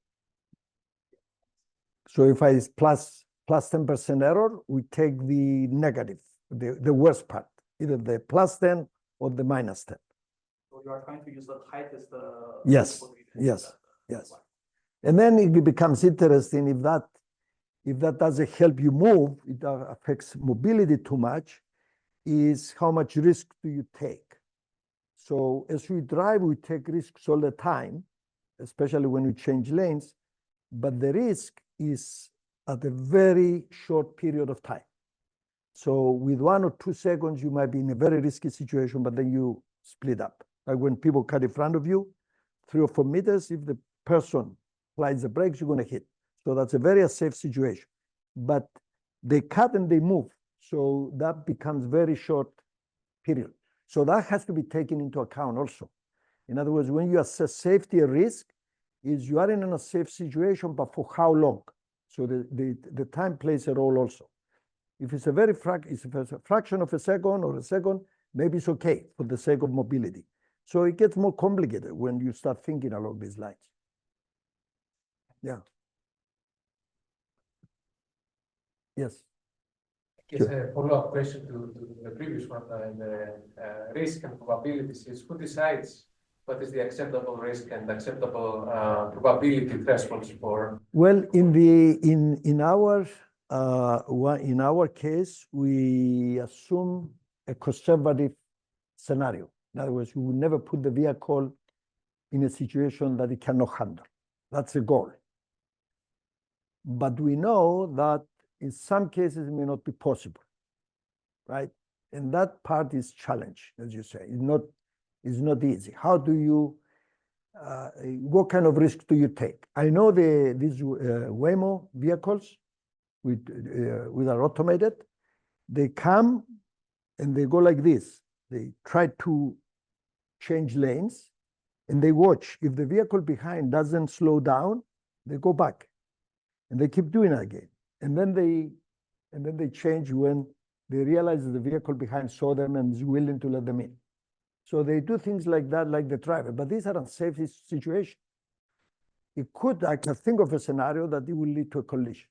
So if I plus 10% error, we take the negative, the worst part, either the plus 10 or the minus 10. So you are trying to use the tightest. Yes. And then it becomes interesting if that doesn't help you move, it affects mobility too much, is how much risk do you take? So as we drive, we take risks all the time, especially when we change lanes, but the risk is at a very short period of time. So with 1 or 2 seconds, you might be in a very risky situation, but then you split up. Like when people cut in front of you, 3 or 4 meters, if the person applies the brakes, you're going to hit. So that's a very safe situation. But they cut and they move. So that becomes very short period. So that has to be taken into account also. In other words, when you assess safety and risk, is you are in an unsafe situation, but for how long? So the time plays a role also. If it's a very fraction of a second or a second, maybe it's okay for the sake of mobility. So it gets more complicated when you start thinking along these lines. Yeah. Yes. Yes, a follow-up question to the previous one, and risk and probabilities is who decides what is the acceptable risk and acceptable probability thresholds for? Well, in our case, we assume a conservative scenario. In other words, we will never put the vehicle in a situation that it cannot handle. That's the goal. But we know that in some cases it may not be possible, right? And that part is challenge, as you say. It's not easy. How do you, what kind of risk do you take? I know these Waymo vehicles with are automated. They come and they go like this. They try to change lanes and they watch. If the vehicle behind doesn't slow down, they go back and they keep doing it again. And then they change when they realize that the vehicle behind saw them and is willing to let them in. So they do things like that, like the driver, but these are unsafe situations. I can think of a scenario that it will lead to a collision.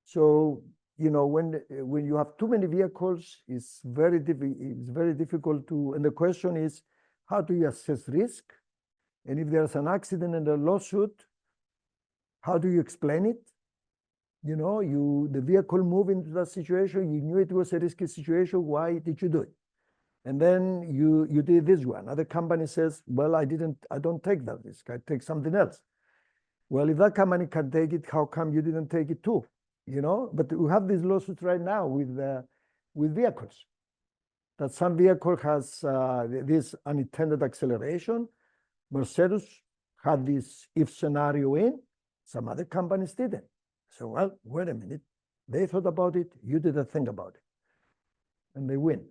So, you know, when you have too many vehicles, it's very difficult to, and the question is, how do you assess risk? And if there's an accident and a lawsuit, how do you explain it? You know, the vehicle moved into that situation, you knew it was a risky situation, why did you do it? And then you did this one. Other company says, well, I don't take that risk, I take something else. Well, if that company can take it, how come you didn't take it too? You know, but we have these lawsuits right now with vehicles. That some vehicle has this unintended acceleration. Mercedes had this if scenario in, some other companies didn't. So, well, wait a minute. They thought about it, you didn't think about it. And they win.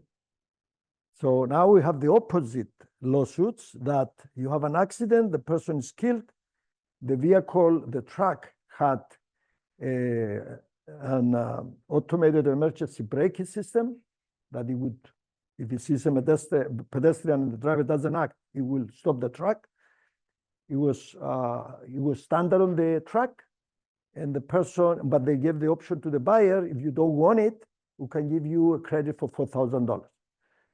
So now we have the opposite lawsuits that you have an accident, the person is killed, the vehicle, the truck had an automated emergency braking system that it would, if it sees a pedestrian and the driver doesn't act, it will stop the truck. It was standard on the truck, and the person, but they gave the option to the buyer, if you don't want it, we can give you a credit for $4,000.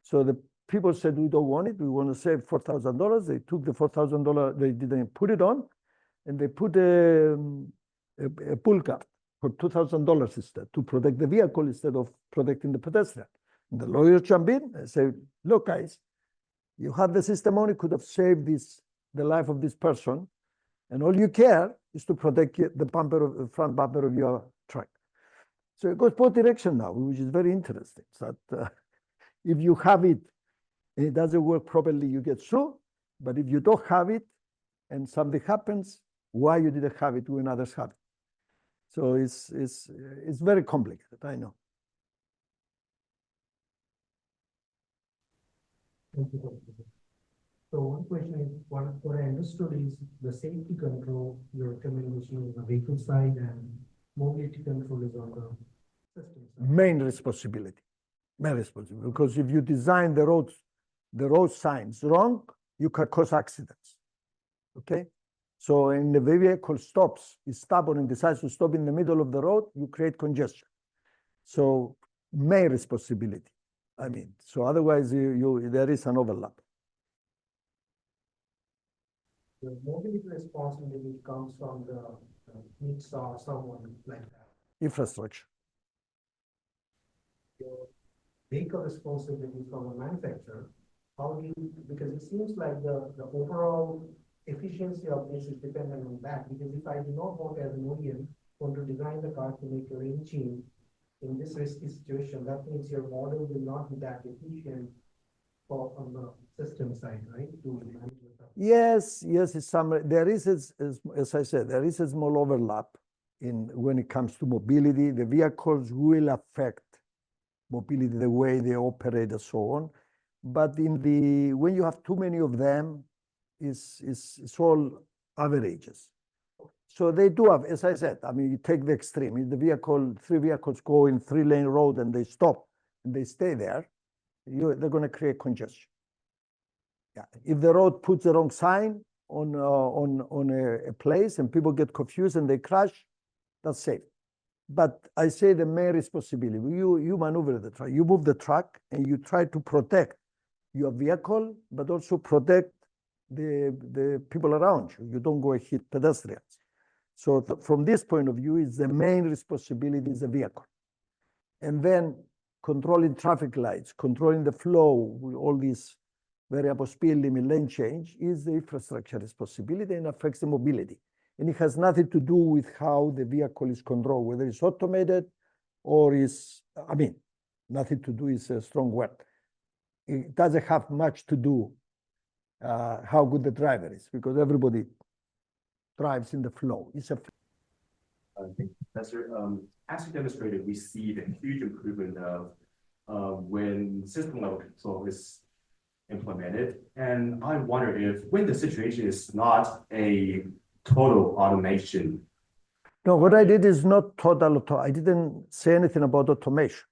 So the people said, we don't want it, we want to save $4,000. They took the $4,000, they didn't put it on, and they put a pull card for $2,000 instead, to protect the vehicle instead of protecting the pedestrian. And the lawyer jumped in and said, look, guys, you had the system on, it could have saved the life of this person, and all you care is to protect the front bumper of your truck. So it goes both directions now, which is very interesting. So that if you have it and it doesn't work properly, you get sued. But if you don't have it and something happens, why you didn't have it when others have it? So it's very complicated, I know. Thank you, Dr. So one question is, what I understood is the safety control, your recommendation is on the vehicle side and mobility control is on the system side. Main responsibility, because if you design the road signs wrong, you can cause accidents, okay? So when the vehicle stops, is stubborn and decides to stop in the middle of the road, you create congestion. So main responsibility, I mean, so otherwise there is an overlap. The mobility responsibility comes from the needs or someone like that. Infrastructure. Your vehicle responsibility from a manufacturer, how do you, because it seems like the overall efficiency of this is dependent on that. Because if I do not want as an OEM want to design the car to make a lane change in this risky situation, that means your model will not be that efficient on the system side, right? Yes, it's there is, as I said, there is a small overlap when it comes to mobility. The vehicles will affect mobility, the way they operate and so on. But when you have too many of them, it's all averages. So they do have, as I said, I mean, you take the extreme. If three vehicles go in 3-lane road and they stop and they stay there, they're going to create congestion. Yeah. If the road puts the wrong sign on a place and people get confused and they crash, that's safe. But I say the main responsibility, you maneuver the truck, you move the truck and you try to protect your vehicle, but also protect the people around you. You don't go and hit pedestrians. So from this point of view, the main responsibility is the vehicle. And then controlling traffic lights, controlling the flow with all these variable speed limit, lane change is the infrastructure responsibility and affects the mobility. And it has nothing to do with how the vehicle is controlled, whether it's automated or is, I mean, nothing to do is a strong word. It doesn't have much to do how good the driver is, because everybody drives in the flow. It's a Thank you, Professor. As you demonstrated, we see the huge improvement of when system level control is implemented. And I wonder if when the situation is not a total automation. No, what I did is not total auto. I didn't say anything about automation.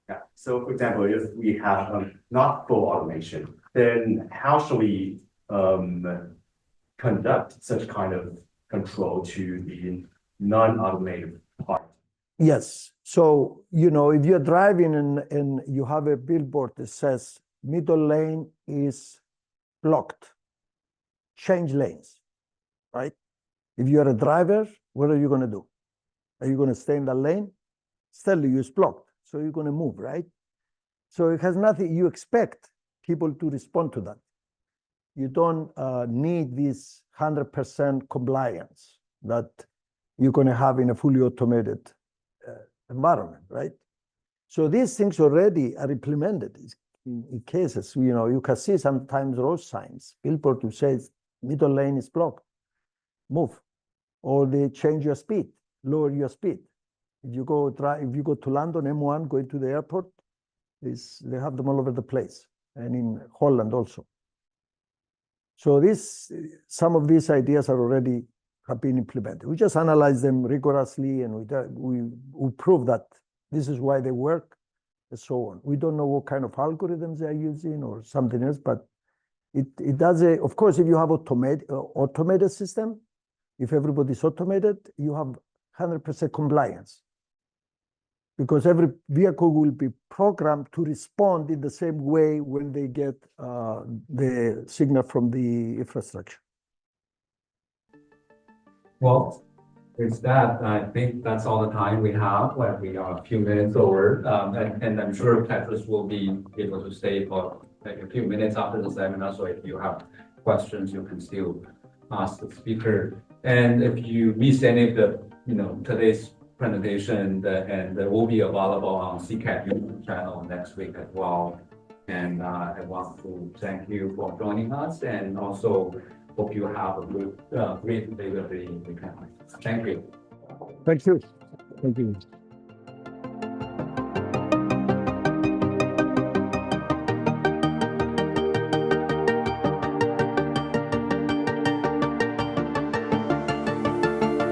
Yeah. So for example, if we have not full automation, then how shall we conduct such kind of control to the non-automated part? Yes. So, you know, if you're driving and you have a billboard that says middle lane is blocked, change lanes, right? If you're a driver, what are you going to do? Are you going to stay in the lane? Still, it's blocked. So you're going to move, right? So it has nothing, you expect people to respond to that. You don't need this 100% compliance that you're going to have in a fully automated environment, right? So these things already are implemented in cases. You know, you can see sometimes road signs, billboard who says middle lane is blocked, move, or they change your speed, lower your speed. If you go to London, M1, going to the airport, they have them all over the place, and in Holland also. So some of these ideas have been implemented. We just analyze them rigorously, and we prove that this is why they work, and so on. We don't know what kind of algorithms they're using or something else, but it does. Of course, if you have automated system, if everybody's automated, you have 100% compliance, because every vehicle will be programmed to respond in the same way when they get the signal from the infrastructure. Well, with that, I think that's all the time we have. Like, we are a few minutes over, and I'm sure Petros will be able to stay for like a few minutes after the seminar. So if you have questions, you can still ask the speaker. And if you miss any of the, today's presentation, and they will be available on CCAT YouTube channel next week as well. And I want to thank you for joining us, and also hope you have a good, great day of the weekend. Thank you. Thank you. Thank you.